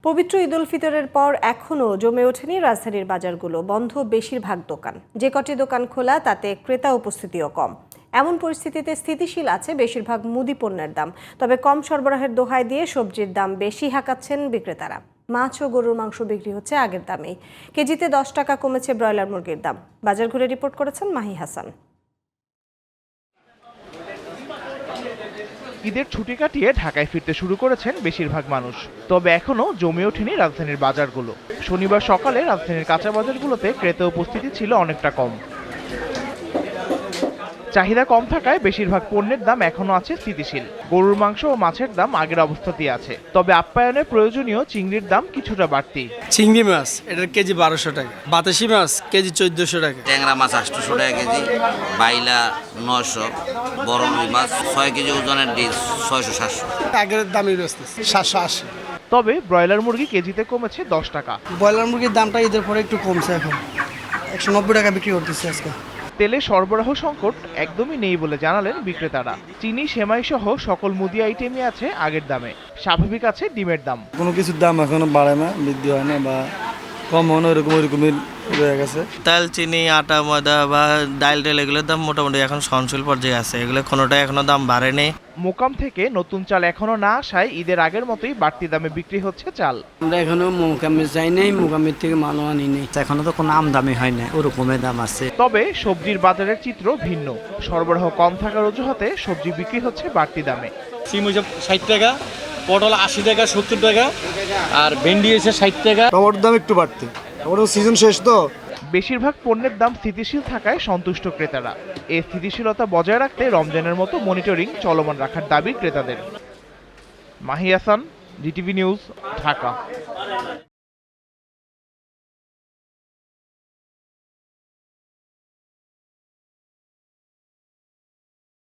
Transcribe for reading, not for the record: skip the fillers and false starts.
পবিত্র ঈদ উল ফিতরের পর এখনও জমে ওঠেনি রাজধানীর বাজারগুলো। বন্ধ বেশিরভাগ দোকান। যে কটি দোকান খোলা তাতে ক্রেতা উপস্থিতিও কম। এমন পরিস্থিতিতে স্থিতিশীল আছে বেশিরভাগ মুদি পণ্যের দাম। তবে কম সরবরাহের দোহাই দিয়ে সবজির দাম বেশি হাঁকাচ্ছেন বিক্রেতারা। মাছ ও গরুর মাংস বিক্রি হচ্ছে আগের দামেই। কেজিতে 10 টাকা কমেছে ব্রয়লার মুরগির দাম। বাজার ঘুরে রিপোর্ট করেছেন মাহি হাসান। ঈদের ছুটি কাটিয়ে ঢাকায় ফিরতে শুরু করেছেন বেশিরভাগ মানুষ। তবে এখনও জমে ওঠেনি রাজধানীর বাজারগুলো। শনিবার সকালে রাজধানীর কাঁচা বাজারগুলোতে ক্রেতা উপস্থিতি ছিল অনেকটা কম। চাহিদা কম থাকায় বেশিরভাগ পণ্যের দাম এখনো আছে স্থিতিশীল। গরুর মাংস ও মাছের দাম আগের অবস্থাতেই আছে, তবে আপ্যায়নে প্রয়োজনীয় চিংড়ির দাম কিছুটা বাড়তি। চিংড়ি মাছ এটার কেজি 1200 টাকা, বাতাসি মাছ কেজি 1400 টাকা, ট্যাংরা মাছ 800 টাকা কেজি, বাইলা 900, বড় রুই মাছ 6 কেজি ওজনের ডিশ 600-700। আগের দামই ব্যস্ত 780। তবে ব্রয়লার মুরগি কেজিতে কমেছে 10 টাকা। ব্রয়লার মুরগির দামটা ঈদের পরে একটু কমছে, এখন 190 টাকা বিক্রি করতেছে আজকে। তেলে সরবরাহ সংকট একদমই নেই বলে জানালেন বিক্রেতারা। চিনি, সেমাই সহ সকল মুদি আইটেমই আছে আগের দামে। স্বাভাবিক আছে ডিমের দাম। কোনো কিছুর দাম এখনো বাড়ে না, বৃদ্ধি হয় না বা কম হয় না, ওরকমই রয়ে গেছে। তেল, চিনি, আটা, ময়দা বা ডাল এগুলোর দাম মোটামুটি এখন সহনশীল পর্যায়ে আছে। এগুলো কোনোটাই এখনো দাম বাড়েনি। মোকাম থেকে নতুন চাল এখনো না আসায় ঈদের আগের মতোই বাড়তি দামে বিক্রি হচ্ছে চাল। আমরা এখনো মোকামে যাই নাই, মোকামের থেকে মালও আনি নেই। এখনো তো কোনো আমদামি হয় না, ওরকমের দাম আছে। তবে সবজির বাজারের চিত্র ভিন্ন। সরবরাহ কম থাকার অজুহাতে সবজি বিক্রি হচ্ছে বাড়তি দামে। সিম 60 টাকা, পটল 80 টাকা, 70 টাকা, আর ভেন্ডি এসে 60 টাকা। টমেটোর দাম একটু বাড়তি, টমেটো সিজন শেষ তো। বেশিরভাগ পণ্যের দাম স্থিতিশীল থাকায় সন্তুষ্ট ক্রেতারা। এই স্থিতিশীলতা বজায় রাখতে রমজানের মতো মনিটরিং চলমান রাখার দাবি ক্রেতাদের। Mahi Hasan, GTV news, Dhaka.